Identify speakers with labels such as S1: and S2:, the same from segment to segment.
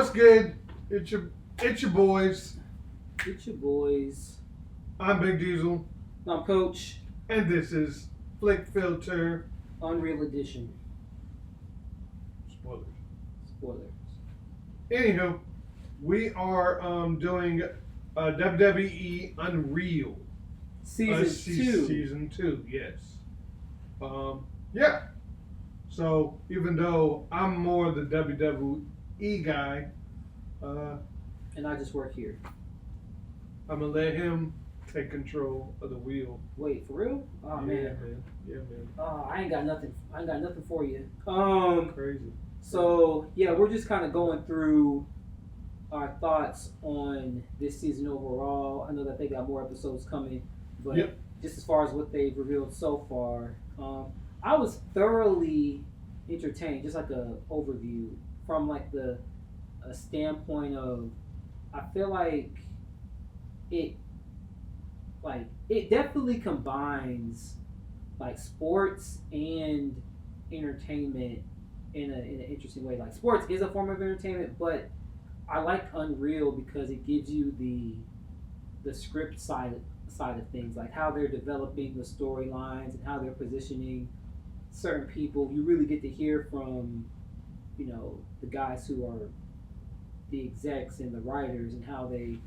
S1: What's good? It's your boys.
S2: It's your boys.
S1: I'm Big Diesel,
S2: I'm Coach.
S1: and this is Flick Filter.
S2: Unreal Edition.
S1: Spoilers.
S2: Spoilers.
S1: Anywho, we are doing WWE Unreal
S2: Season 2.
S1: Season 2, yes. Yeah. So even though I'm more the WWE guy,
S2: And I just work here.
S1: I'm gonna let him take control of the wheel.
S2: Wait, for real? Oh man.
S1: Yeah, man.
S2: I ain't got nothing for you.
S1: Crazy.
S2: So yeah, we're just kind of going through our thoughts on this season overall. I know that they got more episodes coming, but
S1: Yep.
S2: just as far as what they've revealed so far, I was thoroughly entertained. Just like a overview from like a standpoint of, I feel it it definitely combines like sports and entertainment in an interesting way. Like sports is a form of entertainment, but I like Unreal because it gives you the script side of things, like how they're developing the storylines and how they're positioning certain people. You really get to hear from, the guys who are the execs and the writers and how they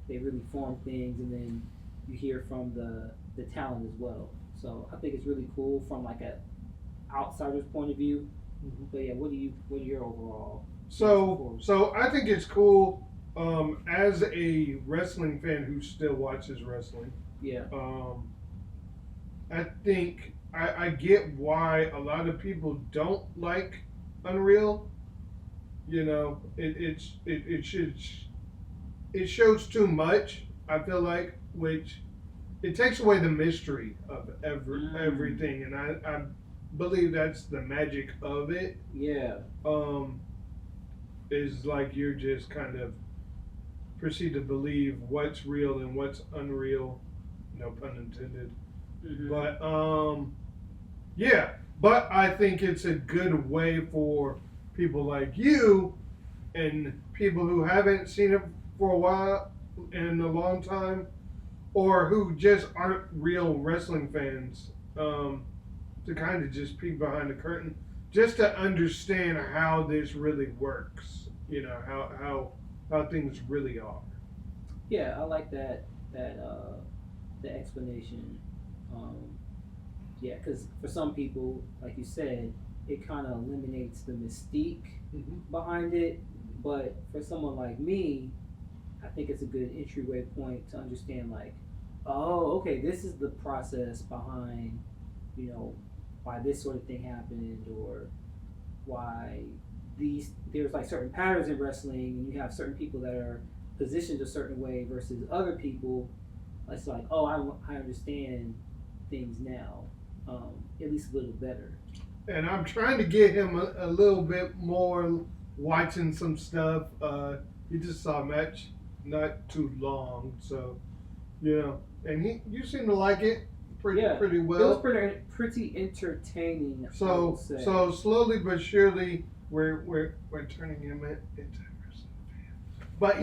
S2: really form things, and then you hear from the talent as well. So I think it's really cool from like a outsider's point of view.
S1: Mm-hmm.
S2: But yeah, what are your overall?
S1: So I think it's cool. As a wrestling fan who still watches wrestling,
S2: Yeah.
S1: I think I get why a lot of people don't like Unreal. It shows too much. I feel like, which it takes away the mystery of everything, and I believe that's the magic of it.
S2: Yeah.
S1: Is like you're just kind of proceed to believe what's real and what's unreal, no pun intended.
S2: Mm-hmm.
S1: But yeah, but I think it's a good way for people like you and people who haven't seen it for a while, in a long time, or who just aren't real wrestling fans, to kind of just peek behind the curtain, just to understand how this really works. How things really are.
S2: Yeah, I like that the explanation. Yeah, because for some people, like you said, it kind of eliminates the mystique behind it. But for someone like me, I think it's a good entryway point to understand, like, oh, okay, this is the process behind, why this sort of thing happened, or why there's like certain patterns in wrestling, and you have certain people that are positioned a certain way versus other people. It's like, oh, I understand things now, at least a little better.
S1: And I'm trying to get him a little bit more watching some stuff. He just saw a match not too long, so and you seem to like it pretty well.
S2: It was pretty entertaining.
S1: So slowly but surely we're turning him into a wrestling fan. But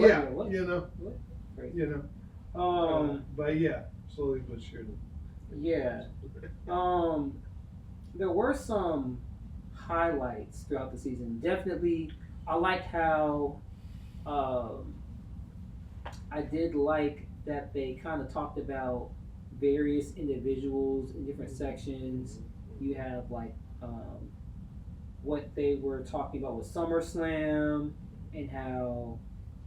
S1: but yeah, slowly but surely.
S2: Yeah. There were some highlights throughout the season. Definitely, I like how I did like that they kind of talked about various individuals in different sections. You have like what they were talking about with SummerSlam, and how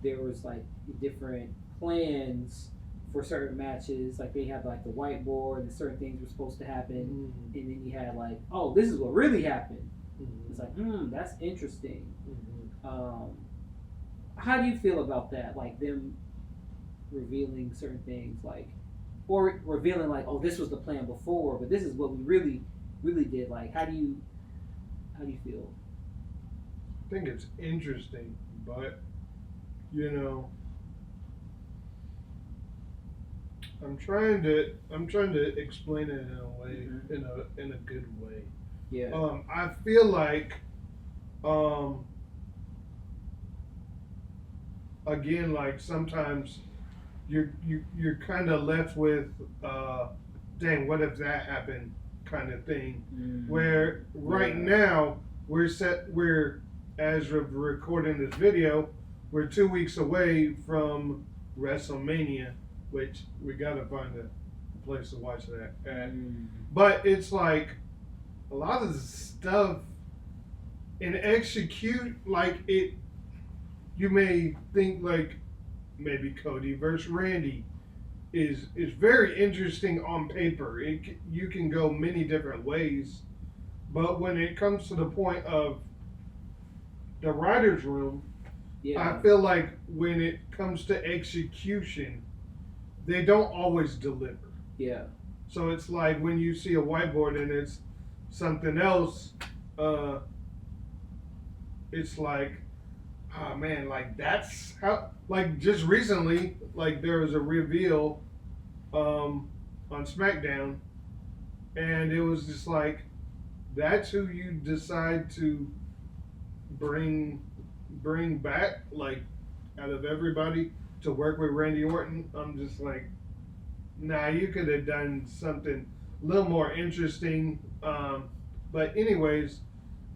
S2: there was like different plans for certain matches. Like they had like the whiteboard and certain things were supposed to happen, and then you had like, oh, this is what really happened. It's like, that's interesting. How do you feel about that? Like them revealing certain things, like, or revealing like, oh, this was the plan before, but this is what we really did. Like, how do you feel?
S1: I think it's interesting, but I'm trying to explain it in a way, in a good way.
S2: Yeah.
S1: I feel like again, like sometimes you're kind of left with, dang, what if that happened, kind of thing. Where right
S2: Yeah.
S1: now we're as of recording this video, we're 2 weeks away from WrestleMania, which we gotta find a place to watch that at. But it's like a lot of the stuff and execute like it. You may think like maybe Cody versus Randy is very interesting on paper. You can go many different ways, but when it comes to the point of the writers' room,
S2: Yeah.
S1: I feel like when it comes to execution, they don't always deliver.
S2: Yeah.
S1: So it's like when you see a whiteboard and it's something else, uh, it's like, oh man, like that's how. Like just recently, like there was a reveal on SmackDown, and it was just like, that's who you decide to bring bring back, like out of everybody to work with Randy Orton. I'm just like, nah, you could have done something a little more interesting. But anyways,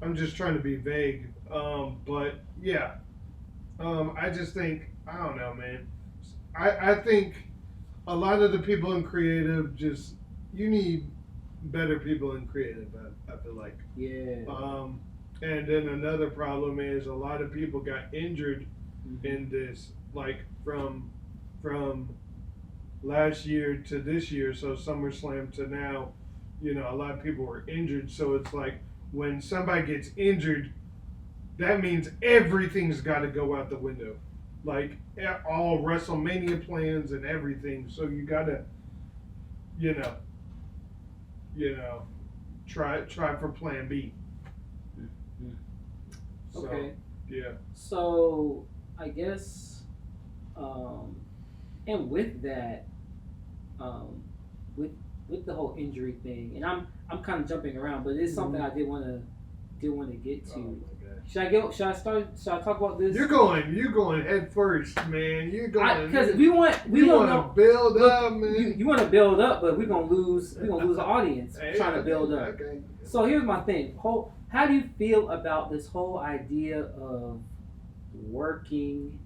S1: I'm just trying to be vague. But yeah, I just think I don't know, man. I think a lot of the people in creative just you need better people in creative. I feel like.
S2: Yeah.
S1: And then another problem is a lot of people got injured
S2: Mm-hmm.
S1: in this, like from last year to this year. So SummerSlam to now, a lot of people were injured. So it's like when somebody gets injured, that means everything's got to go out the window, like all WrestleMania plans and everything. So you gotta, you know, try for Plan B. So,
S2: Okay.
S1: yeah.
S2: So I guess, and with that, um, with with the whole injury thing, and I'm kind of jumping around, but it's something I did want to get to.
S1: Oh my gosh.
S2: Should I go? Should I start? Should I talk about this?
S1: You're going head first, man. You're going
S2: Because we want
S1: you
S2: don't
S1: want to
S2: know.
S1: build
S2: Look,
S1: up, man.
S2: you want to build up, but we're gonna lose the audience
S1: Hey,
S2: trying to
S1: okay,
S2: build up.
S1: Okay.
S2: So here's my thing. How do you feel about this whole idea of working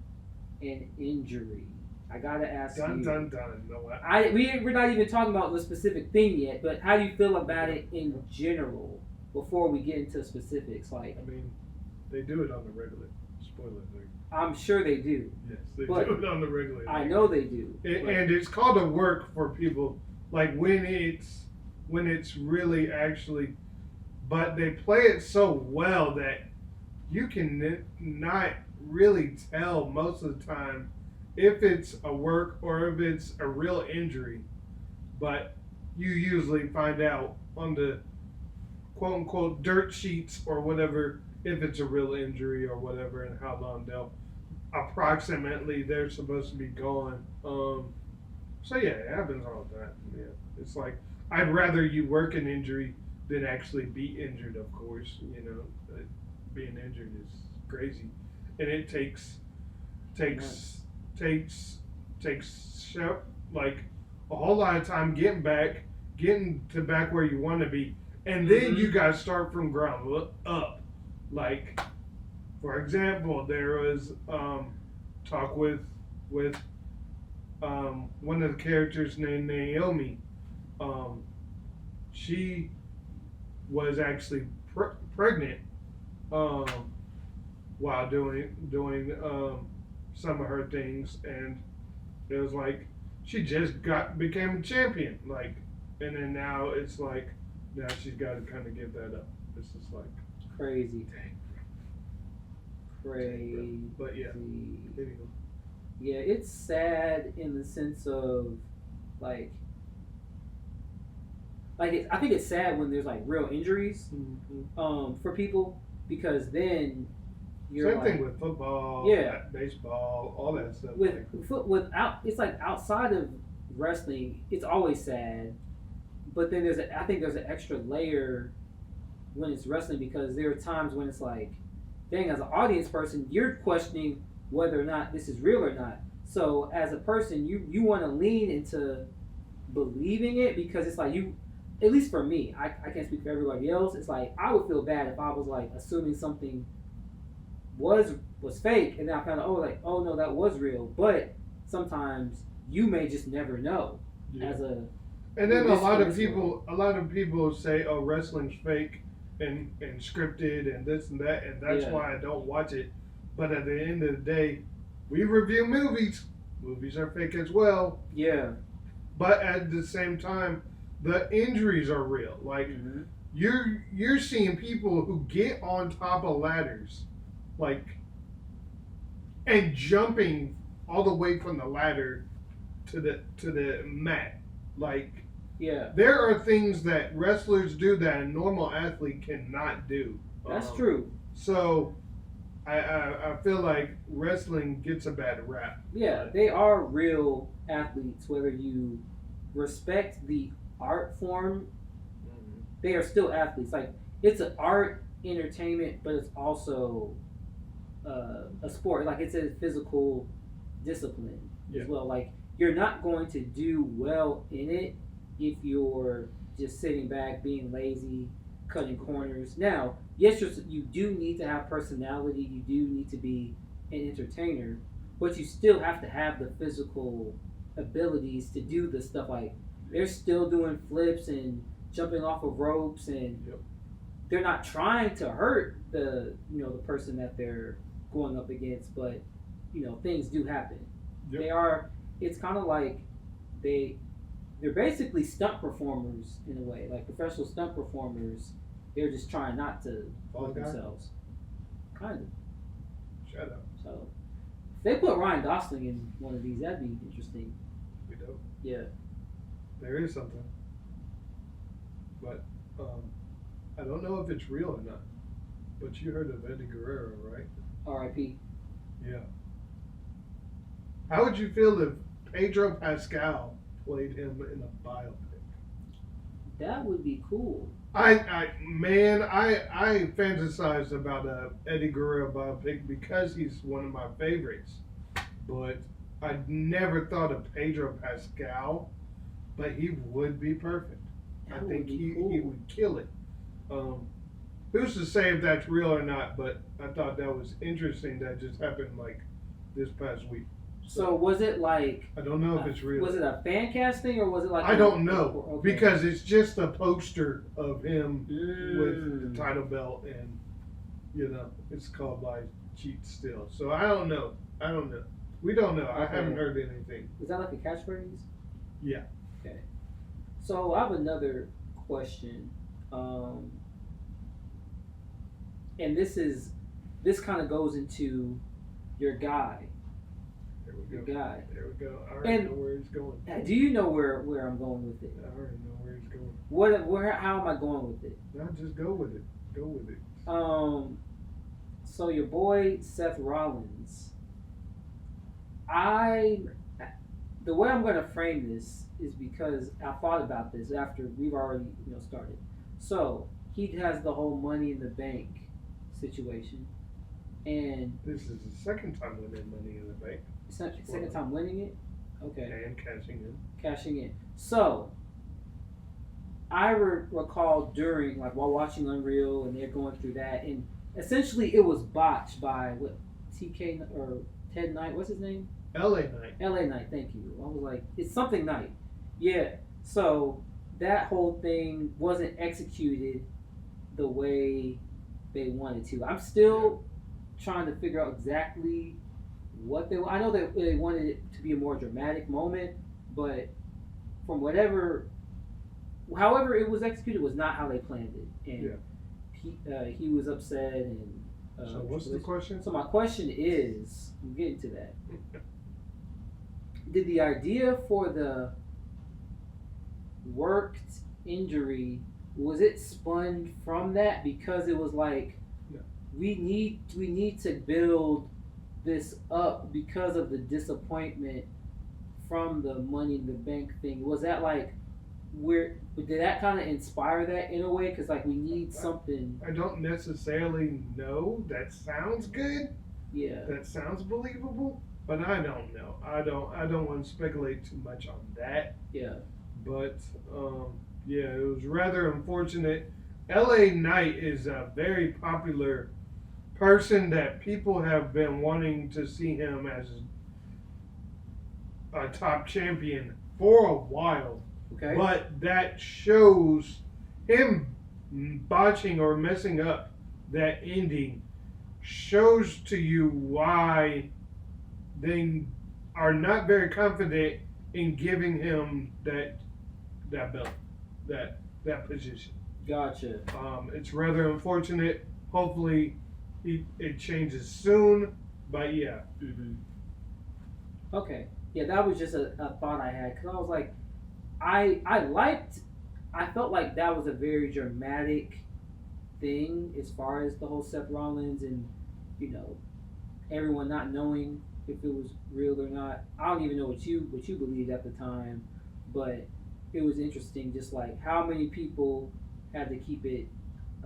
S2: an injury? I gotta ask
S1: Dun
S2: you.
S1: dun dun. No,
S2: We're not even talking about the specific thing yet, but how do you feel about it in general before we get into specifics? Like,
S1: I mean, they do it on the regular. Spoiler alert.
S2: I'm sure they do.
S1: Yes, they
S2: But
S1: do it on the regular.
S2: I know they do.
S1: And it's called a work for people, like when it's really actually, but they play it so well that you can not really tell most of the time if it's a work or if it's a real injury, but you usually find out on the quote unquote dirt sheets or whatever if it's a real injury or whatever and how long they're supposed to be gone. So yeah, it happens all the time. Yeah, it's like I'd rather you work an injury than actually be injured. Of course, being injured is crazy, and it takes like a whole lot of time getting to back where you want to be, and then you got to start from ground up. Like, for example, there was talk with one of the characters named Naomi. She was actually pregnant while doing some of her things, and it was like she just became a champion, like, and then now it's like now she's got to kind of give that up. It's just like
S2: Crazy.
S1: dang.
S2: Crazy.
S1: But yeah, anyway.
S2: Yeah, it's sad in the sense of like I think it's sad when there's like real injuries for people, because then you're
S1: Same thing with football,
S2: Yeah.
S1: baseball, all that stuff.
S2: it's like outside of wrestling, it's always sad. But then I think there's an extra layer when it's wrestling, because there are times when it's like, dang, as an audience person, you're questioning whether or not this is real or not. So as a person, you want to lean into believing it because it's like you, at least for me, I can't speak for everybody else. It's like I would feel bad if I was like assuming something was fake, and then I found out, oh no, that was real. But sometimes you may just never know.
S1: Yeah.
S2: As a
S1: And then a lot of
S2: world.
S1: people say, "Oh, wrestling's fake and scripted and this and that," and that's
S2: Yeah.
S1: why I don't watch it. But at the end of the day, we review movies. Movies are fake as well.
S2: Yeah.
S1: But at the same time, the injuries are real. Like
S2: Mm-hmm.
S1: you're seeing people who get on top of ladders, like and jumping all the way from the ladder to the mat. Like
S2: Yeah.
S1: there are things that wrestlers do that a normal athlete cannot do.
S2: That's true.
S1: So I feel like wrestling gets a bad rap.
S2: Yeah, they are real athletes. Whether you respect the art form, they are still athletes. Like it's an art entertainment, but it's also a sport. Like it's a physical discipline
S1: Yeah.
S2: as well. Like you're not going to do well in it if you're just sitting back, being lazy, cutting corners. Now, yes, you do need to have personality. You do need to be an entertainer, but you still have to have the physical abilities to do the stuff. Like they're still doing flips and jumping off of ropes, and
S1: Yep.
S2: they're not trying to hurt the person that they're going up against, but things do happen.
S1: Yep.
S2: They are. It's kind of like they're basically stunt performers in a way, like professional stunt performers. They're just trying not to hurt
S1: Okay.
S2: themselves, kind of.
S1: Shut up.
S2: So if they put Ryan Gosling in one of these, that'd be interesting.
S1: We don't.
S2: Yeah.
S1: There is something, but I don't know if it's real or not. But you heard of Eddie Guerrero, right?
S2: R.I.P.
S1: Yeah. How would you feel if Pedro Pascal played him in a biopic?
S2: That would be cool.
S1: I fantasized about a Eddie Guerrero biopic because he's one of my favorites, but I never thought of Pedro Pascal, but he would be perfect.
S2: That
S1: I
S2: would
S1: think
S2: be
S1: he
S2: cool.
S1: would kill it. Who's to say if that's real or not? But I thought that was interesting. That just happened like this past week.
S2: So was it like?
S1: I don't know if it's real.
S2: Was it a fan casting or was it like?
S1: I don't know
S2: Okay.
S1: because it's just a poster of him with
S2: Mm.
S1: the title belt, and it's called "Life Cheat Still." So I don't know. We don't know. I
S2: Okay.
S1: haven't heard anything.
S2: Is that like a catchphrase?
S1: Yeah.
S2: Okay. So I have another question, and this kind of goes into your guy.
S1: There we
S2: Your
S1: go.
S2: guy.
S1: There we go. I already
S2: And
S1: know where he's going.
S2: do you know where I'm going with it?
S1: I already know where he's going.
S2: How am I going with it?
S1: Now just go with it. Go with it.
S2: So your boy Seth Rollins, the way I'm gonna frame this is because I thought about this after we've already started. So he has the whole Money in the Bank situation, and
S1: This is the second time winning Money in the Bank
S2: second time winning it. Okay,
S1: and cashing in.
S2: cashing in. So I recall during while watching Unreal and they're going through that, and essentially it was botched by what TK or Ted Knight. What's his name?
S1: LA Knight.
S2: LA Knight, thank you. I was like, it's something Knight. Yeah. So that whole thing wasn't executed the way they wanted to. I'm still trying to figure out exactly what I know that they wanted it to be a more dramatic moment, but from however it was executed was not how they planned it. And he was upset and.
S1: So what's the question?
S2: So my question is, I'm getting to that. Did the idea for the worked injury, was it spun from that because it was like
S1: No.
S2: we need to build this up because of the disappointment from the Money in the Bank thing? Was that like did that kind of inspire that in a way? Because like we need something.
S1: I don't necessarily know. That sounds good,
S2: Yeah.
S1: that sounds believable, but I don't know. I don't want to speculate too much on that.
S2: Yeah.
S1: But yeah, it was rather unfortunate. L.A. Knight is a very popular person that people have been wanting to see him as a top champion for a while.
S2: Okay.
S1: But that shows him botching or messing up that ending shows to you why they are not very confident in giving him that belt, that position.
S2: Gotcha.
S1: It's rather unfortunate. Hopefully, it changes soon. But yeah,
S2: Hmm. Okay. Yeah, that was just a thought I had because I was like, I liked, I felt like that was a very dramatic thing as far as the whole Seth Rollins and you know everyone not knowing if it was real or not. I don't even know what you believed at the time, but it was interesting. Just like how many people had to keep it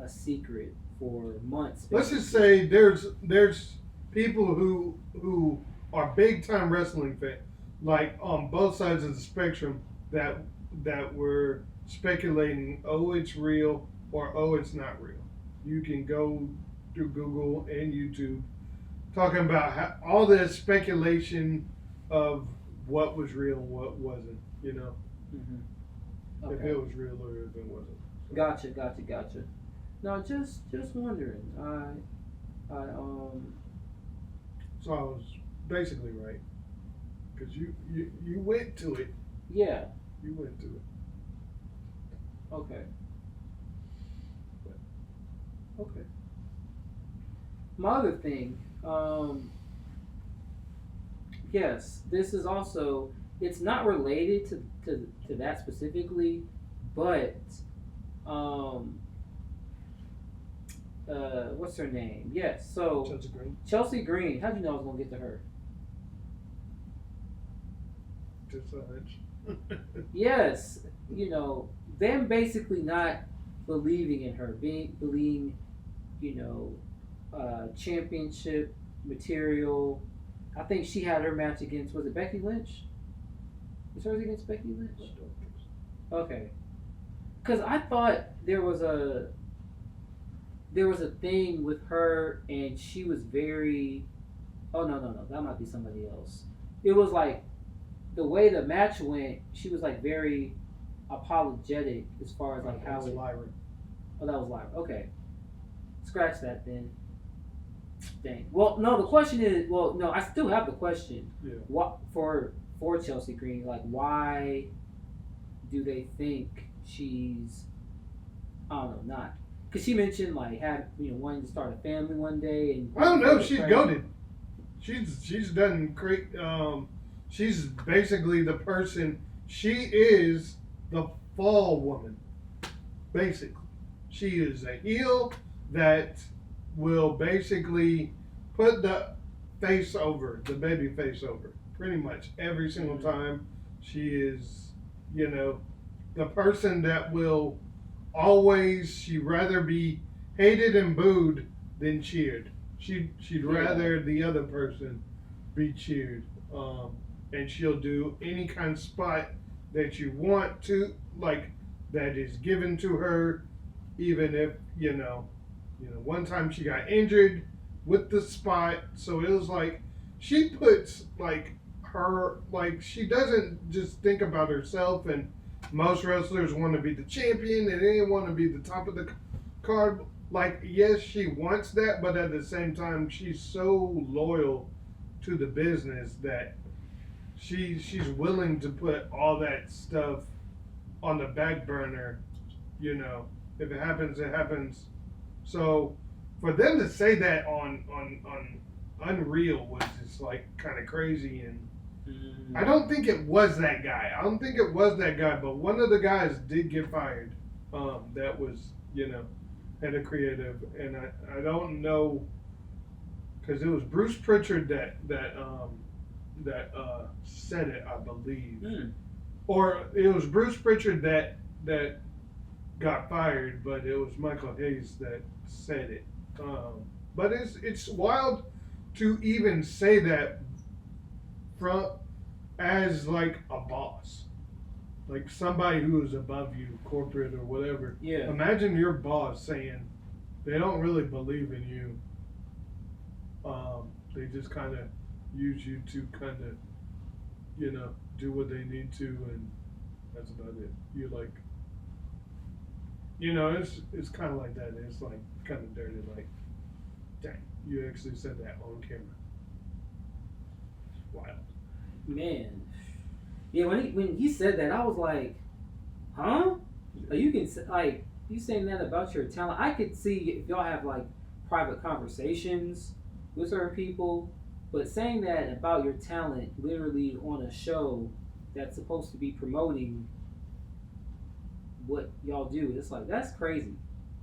S2: a secret for months.
S1: let's just
S2: Basically.
S1: say there's people who are big time wrestling fans, like on both sides of the spectrum, that were speculating, oh it's real or oh it's not real. You can go through Google and YouTube talking about all this speculation of what was real and what wasn't. You know,
S2: Hmm.
S1: if
S2: Okay.
S1: it was real or if it wasn't. So,
S2: Gotcha. Gotcha. Gotcha. No, just wondering. I.
S1: so I was basically right because you went to it.
S2: Yeah.
S1: You went to it.
S2: Okay. Okay. My other thing. Yes, this is also. It's not related to that specifically, but um, what's her name? Yes. So
S1: Judge Green.
S2: Chelsea Green. How'd you know I was gonna get to her?
S1: Just a hunch.
S2: Yes. You know them basically not believing in her, being you know championship material. I think she had her match against was it Becky Lynch? Was hers against Becky Lynch? Okay, because I thought there was a thing with her and she was very. Oh no, that might be somebody else. It was like the way the match went. She was like very apologetic as far as like
S1: That
S2: how
S1: was
S2: it.
S1: Lyra.
S2: Oh, that was live. Okay, scratch that then. Dang. Well, no. The question is, well, no. I still have the question.
S1: Yeah.
S2: What for Chelsea Green? Like, why do they think she's? I don't know, not because she mentioned like had wanting to start a family one day and.
S1: I don't know. She's goaded. She's done great. She's basically the person. She is the fall woman. Basically, she is a heel that will basically put the face over, the baby face over, pretty much every single time. She is, you know, the person that will always, she'd rather be hated and booed than cheered. She'd rather the other person be cheered. And she'll do any kind of spot that you want to, like that is given to her, even if one time she got injured with the spot, so it was like she puts like her like she doesn't just think about herself. And most wrestlers want to be the champion and they want to be the top of the card. Like yes, she wants that, but at the same time, she's so loyal to the business that she's willing to put all that stuff on the back burner. If it happens, it happens. So for them to say that on Unreal was just like kind of crazy. And I don't think it was that guy. I don't think it was that guy, but one of the guys did get fired. That was head of creative, and I don't know because it was Bruce Pritchard that said it, I believe, or it was Bruce Pritchard that got fired, but it was Michael Hayes that said it. But it's wild to even say that from as like a boss, like somebody who is above you, corporate or whatever.
S2: Yeah.
S1: Imagine your boss saying they don't really believe in you. They just kind of use you to kind of, do what they need to, and that's about it. You're like, it's kind of like that. It's like kind of dirty. Like, dang, you actually said that on camera. It's wild.
S2: Man. Yeah, when he said that, I was like, huh? You can like you saying that about your talent. I could see if y'all have like private conversations with certain people, but saying that about your talent literally on a show that's supposed to be promoting what y'all do, it's like that's crazy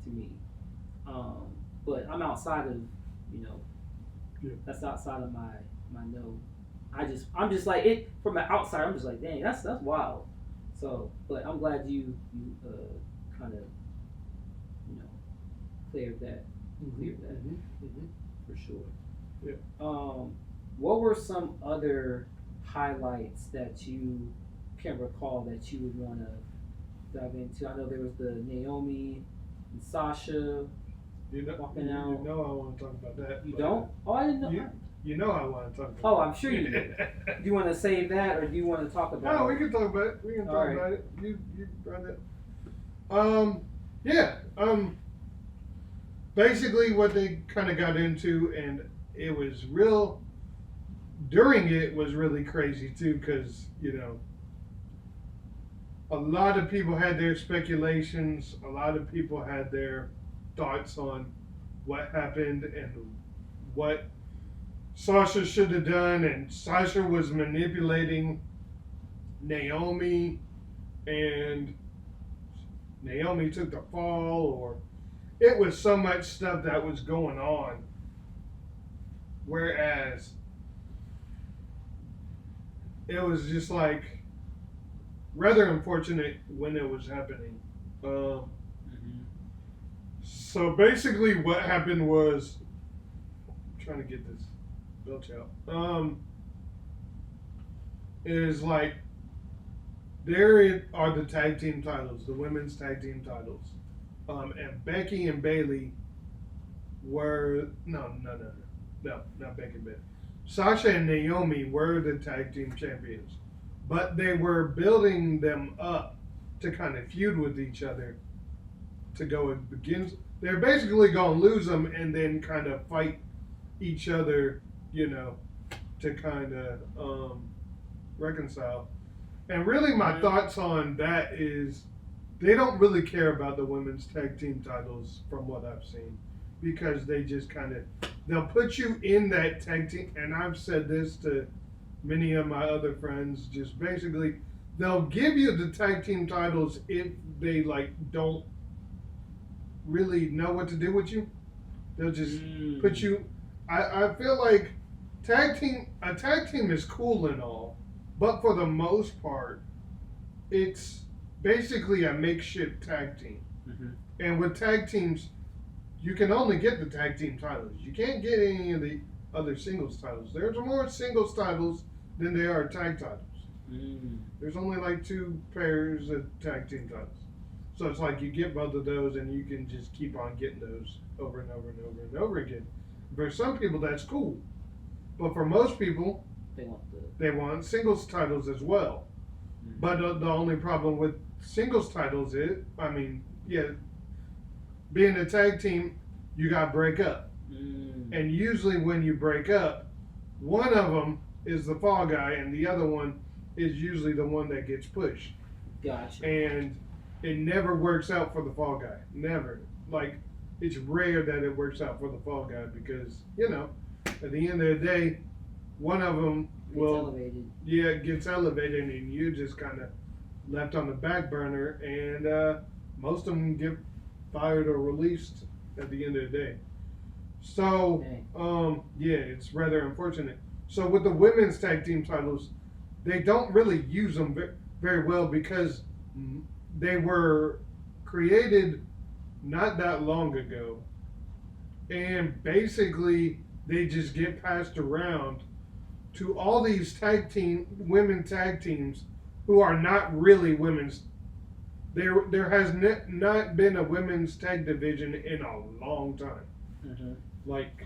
S2: to me. But I'm outside of that's outside of my know. I'm just like it from the outside. I'm just like, dang, that's wild. So, but I'm glad you kind of cleared that for sure.
S1: Yeah.
S2: What were some other highlights that you can recall that you would want to dive into? I know there was the Naomi and Sasha walking out.
S1: You know I want to talk about that.
S2: You don't? Oh, I didn't know.
S1: You know I want to talk about
S2: Oh,
S1: that.
S2: I'm sure you do. Do you want to save that, or do you want to talk about
S1: No,
S2: it?
S1: we can talk about it. We can talk about it. You run it. Yeah. Basically what they kind of got into, and it was during it was really crazy too, because, a lot of people had their speculations, a lot of people had their thoughts on what happened and what Sasha should have done, and Sasha was manipulating Naomi, and Naomi took the fall, or it was so much stuff that was going on. Whereas it was just like rather unfortunate when it was happening. So basically, what happened was, I'm trying to get this belch out. Is like there are the tag team titles, the women's tag team titles, and Becky and Bailey were no, not Becky and Bailey. Sasha and Naomi were the tag team champions, but they were building them up to kind of feud with each other to go against. They're basically going to lose them and then kind of fight each other, to kind of reconcile. And really, my thoughts on that is they don't really care about the women's tag team titles from what I've seen, because they just kind of they'll put you in that tag team. And I've said this to many of my other friends. Just basically, they'll give you the tag team titles if they don't really know what to do with you. They'll just put you. I feel like a tag team is cool and all, but for the most part, it's basically a makeshift tag team. And with tag teams, you can only get the tag team titles. You can't get any of the other singles titles. There's more singles titles than there are tag titles. There's only like 2 pairs of tag team titles. So it's like you get both of those and you can just keep on getting those over and over and over and over again. For some people, that's cool. But for most people, they want singles titles as well. But the only problem with singles titles is, being a tag team, you got to break up. And usually when you break up, one of them is the fall guy and the other one is usually the one that gets pushed.
S2: Gotcha.
S1: And it never works out for the fall guy. Never. Like, it's rare that it works out for the fall guy because, at the end of the day, one of them gets elevated and you just kind of left on the back burner, and most of them get fired or released at the end of the day. So, it's rather unfortunate. So with the women's tag team titles, they don't really use them very well because they were created not that long ago, and basically they just get passed around to all these women tag teams who are not really women's. There has not been a women's tag division in a long time.
S2: Mm-hmm.
S1: Like,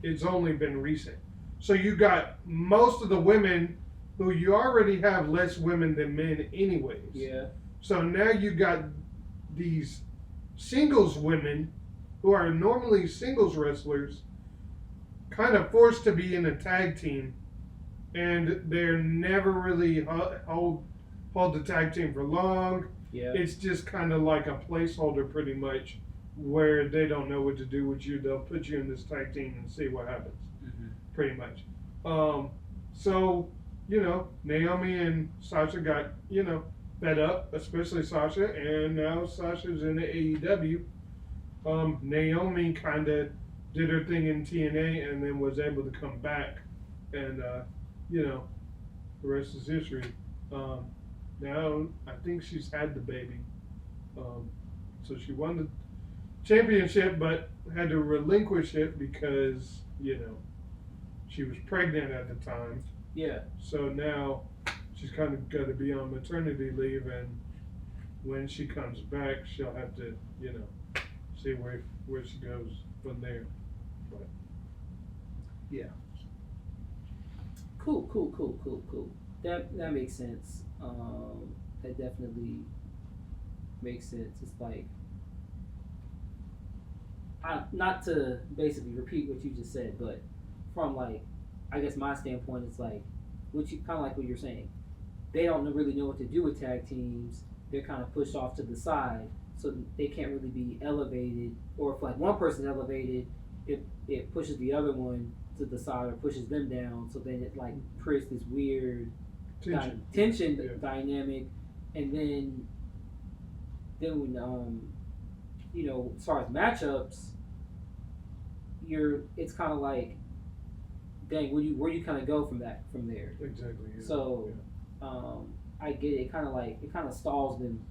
S1: it's only been recent. So you got most of the women who you already have less women than men anyways.
S2: Yeah.
S1: So now you got these singles women who are normally singles wrestlers kind of forced to be in a tag team, and they're never really hold the tag team for long.
S2: Yeah.
S1: It's just kind of like a placeholder pretty much, where they don't know what to do with you. They'll put you in this tag team and see what happens.
S2: Mm-hmm.
S1: Pretty much. So, Naomi and Sasha got, fed up, especially Sasha, and now Sasha's in the AEW. Naomi kind of did her thing in TNA and then was able to come back, and, the rest is history. Now, I think she's had the baby. So she won the championship, but had to relinquish it because, she was pregnant at the time.
S2: Yeah.
S1: So now she's kind of got to be on maternity leave, and when she comes back, she'll have to, see where she goes from there. But
S2: yeah. Cool. That makes sense. That definitely makes sense. It's like, not to basically repeat what you just said, but from like, I guess my standpoint, it's like, what you kind of like what you're saying. They don't really know what to do with tag teams. They're kind of pushed off to the side, so they can't really be elevated. Or if like one person's elevated, it pushes the other one to the side or pushes them down. So then it like creates this weird tension
S1: yeah.
S2: dynamic, and then when as far as matchups, it's kind of like, dang, where you kind of go from there.
S1: Exactly. Yeah.
S2: So, I get it. It kind of stalls them.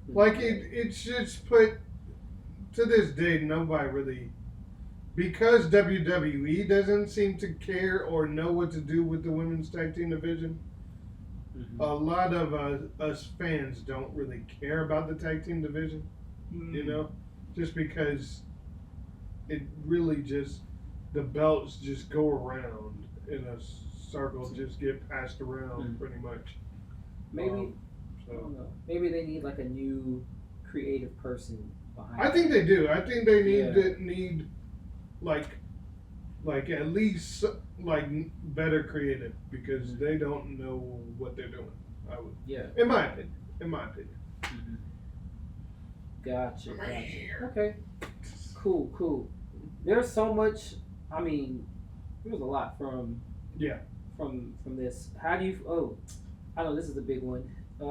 S1: Like it's just put to this day, nobody really, because WWE doesn't seem to care or know what to do with the women's tag team division.
S2: Mm-hmm.
S1: A lot of us fans don't really care about the tag team division.
S2: Mm-hmm.
S1: Just because it really just, the belts just go around in a circle, just get passed around pretty much.
S2: Maybe I don't know. Maybe they need like a new creative person behind.
S1: I think they do. I think they need like at least like better creative, because they don't know what they're doing. In my opinion.
S2: Mm-hmm. Gotcha. Okay. Cool. There's so much. I mean, there's a lot from this. How do you? Oh, I know this is a big one. I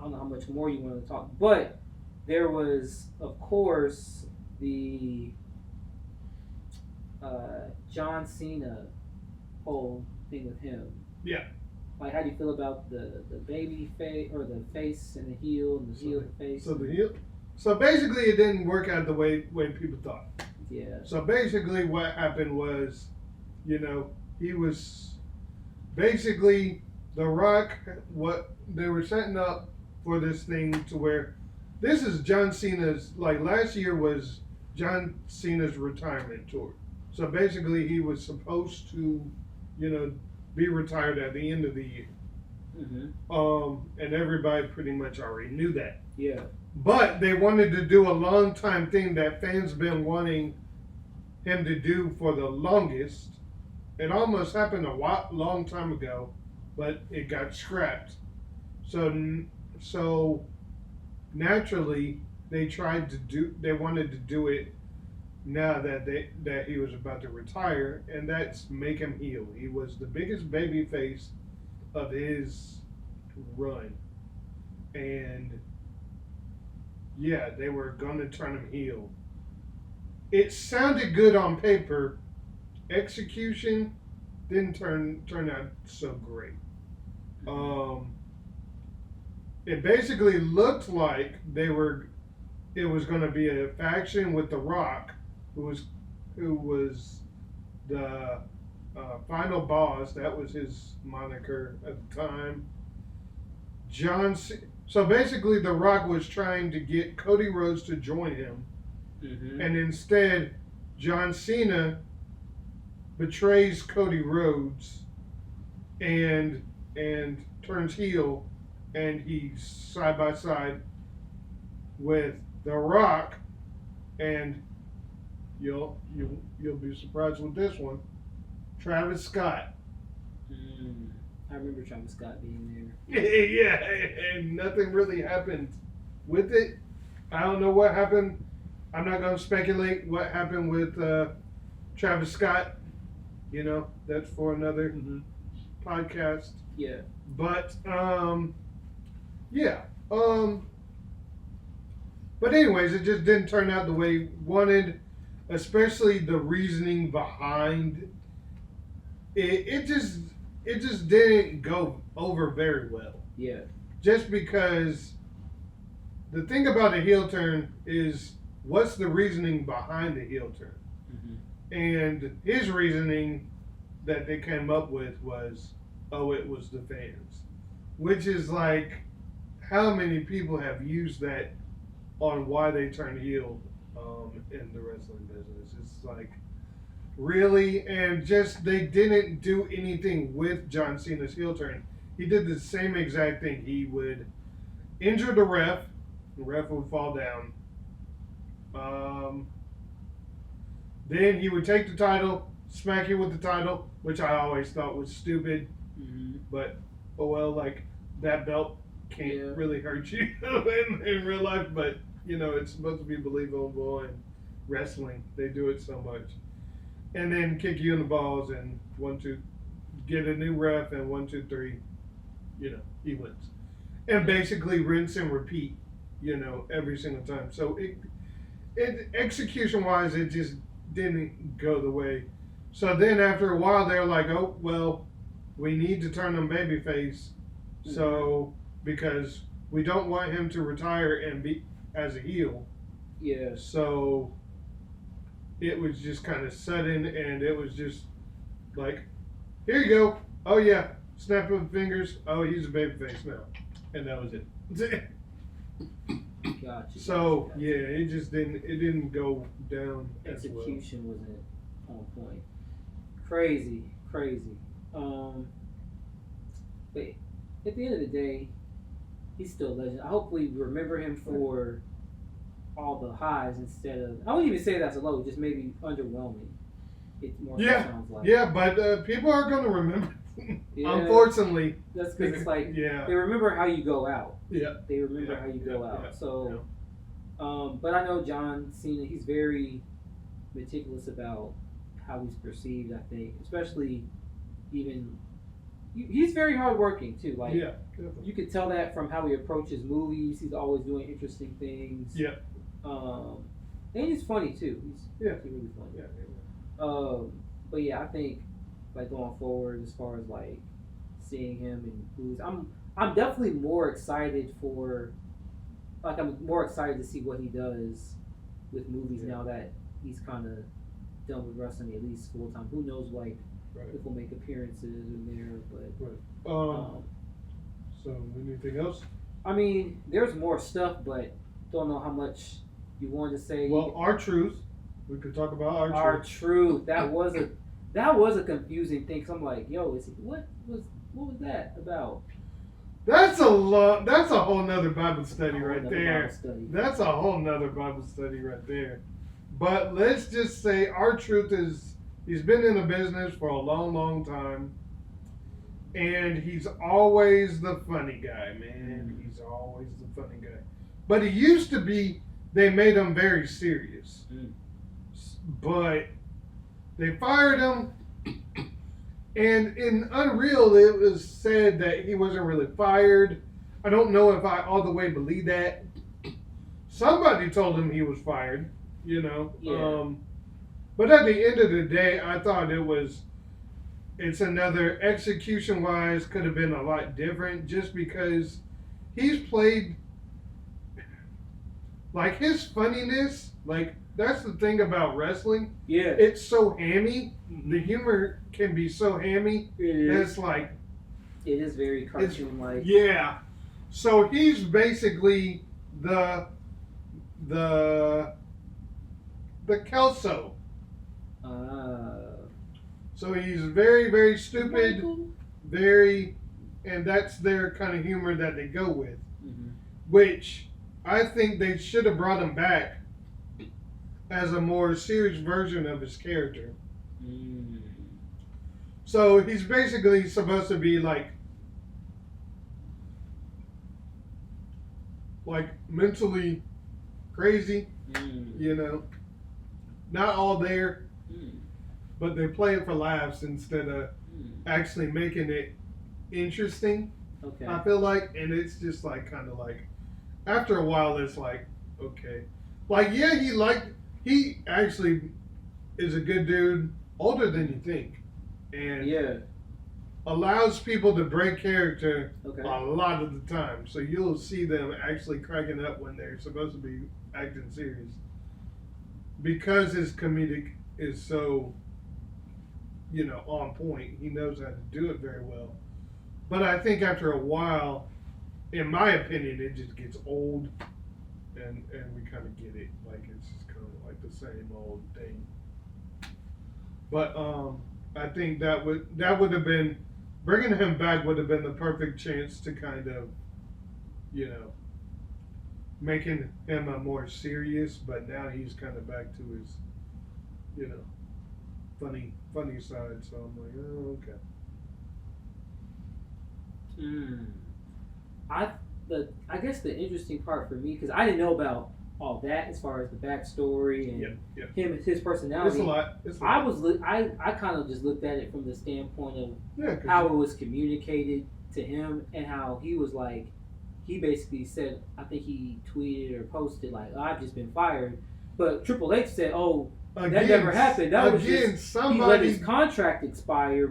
S2: don't know how much more you want to talk, but there was, of course, the John Cena whole thing with him.
S1: Yeah.
S2: Like, how do you feel about the baby face, or the face and the heel, and the heel and face?
S1: So the heel. So basically, it didn't work out the way people thought.
S2: Yeah.
S1: So basically, what happened was, he was basically The Rock. What they were setting up for this thing to where this is John Cena's. Like last year was John Cena's retirement tour. So basically, he was supposed to, be retired at the end of the year.
S2: Mm-hmm.
S1: And everybody pretty much already knew that.
S2: Yeah.
S1: But they wanted to do a long time thing that fans been wanting him to do for the longest. It almost happened a long time ago, but it got scrapped. So naturally, they wanted to do it now that he was about to retire, and that's make him heel. He was the biggest baby face of his run, and yeah, they were gonna turn him heel. It sounded good on paper. Execution didn't turn out so great. It basically looked like it was going to be a faction with The Rock, who was who was the final boss. That was his moniker at the time. So basically, The Rock was trying to get Cody Rhodes to join him, and instead, John Cena betrays Cody Rhodes and turns heel, and he's side by side with The Rock, and you'll be surprised with this one, Travis Scott.
S2: I remember Travis Scott being
S1: there. Yeah, and nothing really happened with it. I don't know what happened. I'm not going to speculate what happened with Travis Scott. You know, that's for another podcast.
S2: Yeah.
S1: But, yeah. But anyways, it just didn't turn out the way we wanted, especially the reasoning behind it. It just didn't go over very well.
S2: Yeah.
S1: Just because the thing about a heel turn is what's the reasoning behind the heel turn? And his reasoning that they came up with was, oh, it was the fans. Which is like, how many people have used that on why they turn heel in the wrestling business? It's like, really? And just they didn't do anything with John Cena's heel turn. He did the same exact thing. He would injure the ref would fall down. Then he would take the title, smack you with the title, which I always thought was stupid. But, oh well, like, that belt can't really hurt you in real life, but, you know, it's supposed to be believable in wrestling. They do it so much. And then kick you in the balls and 1, 2, get a new ref, and 1, 2, 3, you know, he wins. And basically rinse and repeat, you know, every single time. So it execution-wise, it just didn't go the way. So then after a while, they're like, oh, well, we need to turn him babyface. So, because we don't want him to retire and be as a heel.
S2: Yeah.
S1: So it was just kind of sudden, and it was just like, here you go. Oh yeah, snap of the fingers. Oh, he's a babyface now, and that was it.
S2: Gotcha.
S1: So yeah, it just didn't go down.
S2: Execution wasn't on point. Crazy. But at the end of the day, he's still a legend. I hope we remember him for all the highs instead of, I wouldn't even say that's a low, just maybe underwhelming. It more sounds like.
S1: Yeah, but people are going to remember. Unfortunately.
S2: That's because it's like, they remember how you go out.
S1: Yeah.
S2: They remember how you go out. Yeah. So, but I know John Cena, he's very meticulous about how he's perceived, I think. Especially even, he's very hardworking too. Like, you could tell that from how he approaches movies. He's always doing interesting things.
S1: Yeah.
S2: And he's funny too. He's really funny.
S1: Yeah.
S2: But yeah, I think like going forward, as far as like seeing him in movies, I'm definitely more excited for. Like, I'm more excited to see what he does with movies now that he's kind of done with wrestling at least full time. Who knows, like, if we'll make appearances in there, but.
S1: So anything else?
S2: I mean, there's more stuff, but don't know how much you wanted to say.
S1: Well, R-Truth. We could talk about R-Truth.
S2: R-Truth. That was a confusing thing. 'Cause I'm like, yo, what was that about?
S1: That's a whole nother Bible study right there. That's a whole nother Bible study right there. But let's just say R-Truth he's been in the business for a long, long time. And he's always the funny guy, man. He's always the funny guy. But he used to be, they made him very serious. But they fired him. And in Unreal, it was said that he wasn't really fired. I don't know if I all the way believe that. Somebody told him he was fired, you know.
S2: Yeah.
S1: But at the end of the day, I thought it's another execution-wise could have been a lot different just because he's played, like, his funniness, like, that's the thing about wrestling.
S2: Yeah.
S1: It's so hammy. The humor can be so hammy. It's like
S2: it is very cartoon-like.
S1: Yeah. So he's basically the Kelso. So he's very, very stupid, and that's their kind of humor that they go with.
S2: Mm-hmm.
S1: Which I think they should have brought him back as a more serious version of his character.
S2: Mm.
S1: So he's basically supposed to be like mentally crazy, you know, not all there, but they play it for laughs instead of actually making it interesting.
S2: Okay.
S1: I feel like, and it's just like kind of like after a while, it's like okay, like yeah, he actually is a good dude, older than you think, and
S2: yeah,
S1: allows people to break character
S2: okay.
S1: a lot of the time. So you'll see them actually cracking up when they're supposed to be acting serious. Because his comedic is so, on point, he knows how to do it very well. But I think after a while, in my opinion, it just gets old and we kind of get it. Like it's just kind of like the same old thing. But I think that would have been bringing him back would have been the perfect chance to kind of, making him a more serious. But now he's kind of back to his, funny side. So I'm like, oh, okay.
S2: I guess the interesting part for me, because I didn't know about all that as far as the backstory and his personality.
S1: It's a lot.
S2: I kind of just looked at it from the standpoint of how it was communicated to him and how he was like, he basically said, I think he tweeted or posted like, oh, I've just been fired, but Triple H said, oh, that never happened. That was just he let his contract expire.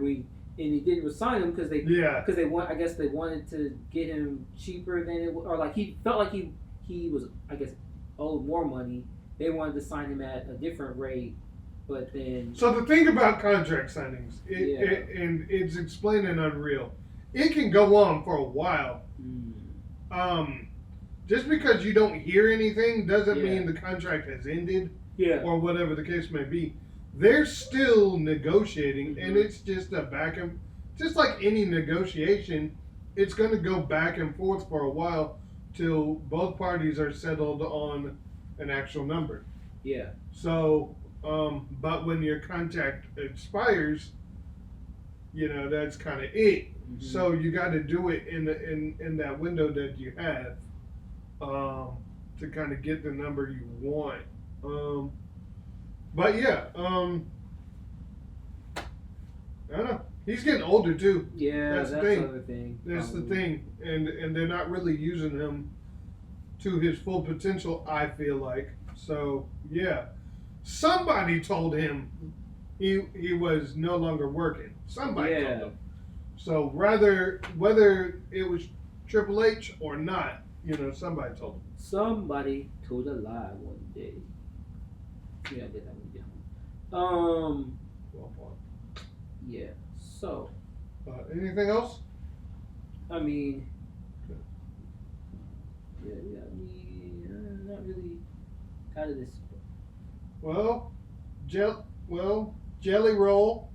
S2: And he didn't resign him because they I guess they wanted to get him cheaper than it, or like he felt like he was, I guess, owed more money. They wanted to sign him at a different rate, but then.
S1: So the thing about contract signings, and it's explained in Unreal, it can go on for a while. Just because you don't hear anything doesn't mean the contract has ended, or whatever the case may be. They're still negotiating, and it's just just like any negotiation, it's going to go back and forth for a while till both parties are settled on an actual number.
S2: Yeah.
S1: So, but when your contract expires, that's kind of it. So you got to do it in that window that you have, to kind of get the number you want. But yeah, I don't know. He's getting older too.
S2: Yeah, that's the thing. Other thing.
S1: That's the thing, and they're not really using him to his full potential. I feel like so. Yeah, somebody told him he was no longer working. Somebody told him. So whether it was Triple H or not, somebody told him.
S2: Somebody told a lie one day. Yeah, I did that one. Yeah. So.
S1: Anything else?
S2: I mean. Not really. Out of this.
S1: Well, Jelly Roll,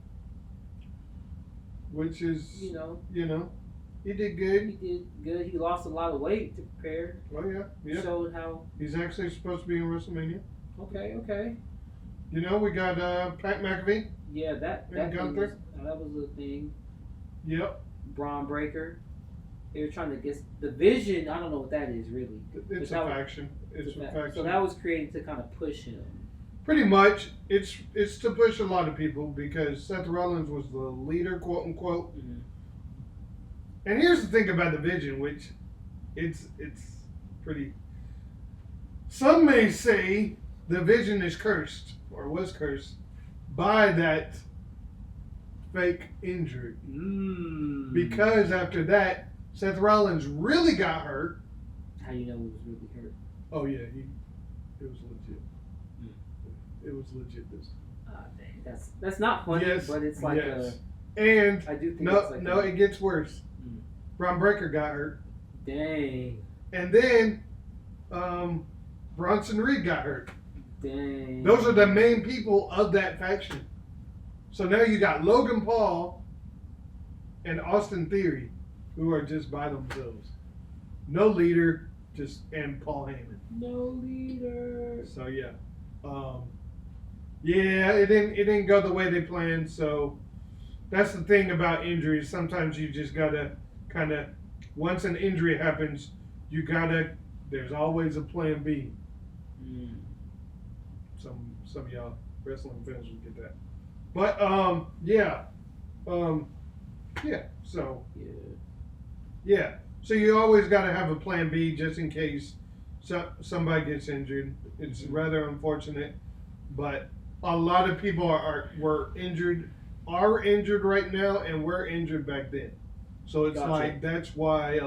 S1: which is he did good.
S2: He did good. He lost a lot of weight to prepare.
S1: Oh yeah.
S2: Showed how
S1: he's actually supposed to be in WrestleMania.
S2: Okay.
S1: We got Pat McAfee.
S2: Yeah, that was a thing.
S1: Yep.
S2: Braun Breaker. They were trying to get the Vision. I don't know what that is really.
S1: It's a faction. It's a faction.
S2: So that was created to kind of push him.
S1: Pretty much, it's to push a lot of people because Seth Rollins was the leader, quote unquote. Mm-hmm. And here's the thing about the Vision, which it's pretty. Some may say the Vision is cursed or was cursed by that fake injury. Because after that, Seth Rollins really got hurt.
S2: How do you know he was really hurt?
S1: Oh yeah, it was legit. It was legit this time.
S2: Dang, that's not funny,
S1: Yes,
S2: but it's like
S1: yes. And
S2: I do think
S1: no,
S2: it's like
S1: it gets worse.
S2: Mm.
S1: Braun Breaker got hurt,
S2: Dang.
S1: and then Bronson Reed got hurt.
S2: Dang.
S1: Those are the main people of that faction. So now you got Logan Paul and Austin Theory, who are just by themselves. No leader, and Paul Heyman.
S2: No leader.
S1: So yeah, it didn't go the way they planned. So that's the thing about injuries. Sometimes you just gotta kind of, once an injury happens, there's always a plan B.
S2: Mm.
S1: Some of y'all wrestling fans will get that. But So yeah. So you always got to have a plan B just in case somebody gets injured. It's rather unfortunate, but a lot of people are injured right now, and were injured back then. So it's
S2: Gotcha.
S1: like that's why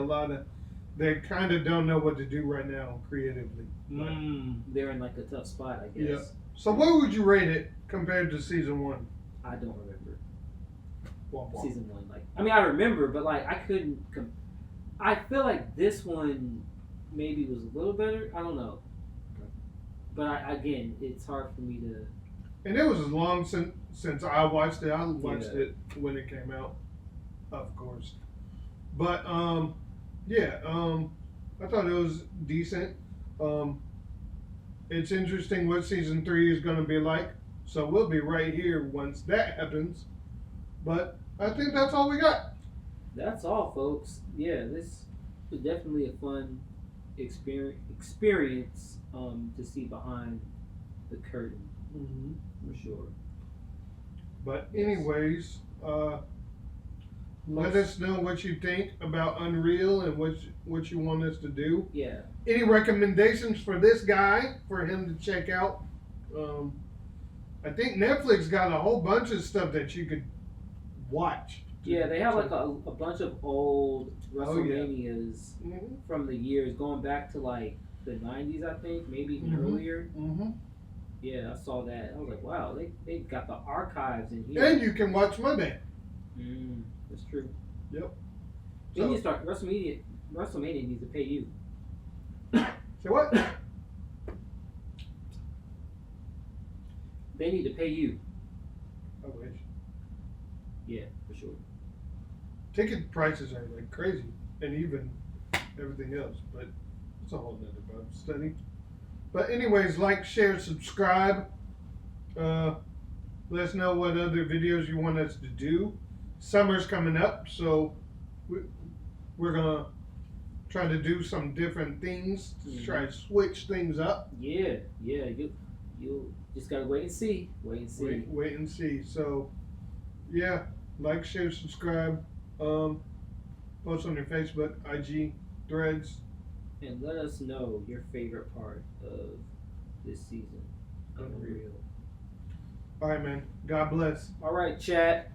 S1: they kind of don't know what to do right now creatively.
S2: They're in like a tough spot, I guess.
S1: Yeah. So what would you rate it compared to season 1?
S2: I don't remember
S1: Womp womp.
S2: season 1. Like, I mean, I remember, but like I couldn't. I feel like this one maybe was a little better. I don't know. But again, it's hard for me to.
S1: And it was as long since I watched it. I watched it when it came out, of course. But I thought it was decent. It's interesting what season 3 is going to be like. So we'll be right here once that happens. But I think that's all we got.
S2: That's all, folks. Yeah, this was definitely a fun experience to see behind the curtain, for sure.
S1: But anyways, let us know what you think about Unreal and what you want us to do.
S2: Yeah.
S1: Any recommendations for this guy for him to check out? I think Netflix got a whole bunch of stuff that you could watch.
S2: Yeah, they have like a bunch of old WrestleManias from the years going back to like the 90s, I think, maybe even earlier. Yeah, I saw that. I was like, wow, they got the archives in here.
S1: And you can watch Monday.
S2: That's true.
S1: Yep.
S2: They need to start WrestleMania needs to pay you.
S1: Say what?
S2: They need to pay you.
S1: I wish.
S2: Yeah, for sure.
S1: Ticket prices are like crazy, and even everything else, but it's a whole nother Bible study. But anyways, like, share, subscribe. Let us know what other videos you want us to do. Summer's coming up, so we're gonna try to do some different things to try to switch things up.
S2: Yeah. You just gotta wait and see.
S1: Wait and see. So, yeah, like, share, subscribe. Post on your Facebook, IG, Threads.
S2: And let us know your favorite part of this season. Unreal.
S1: All right, man. God bless.
S2: All right, chat.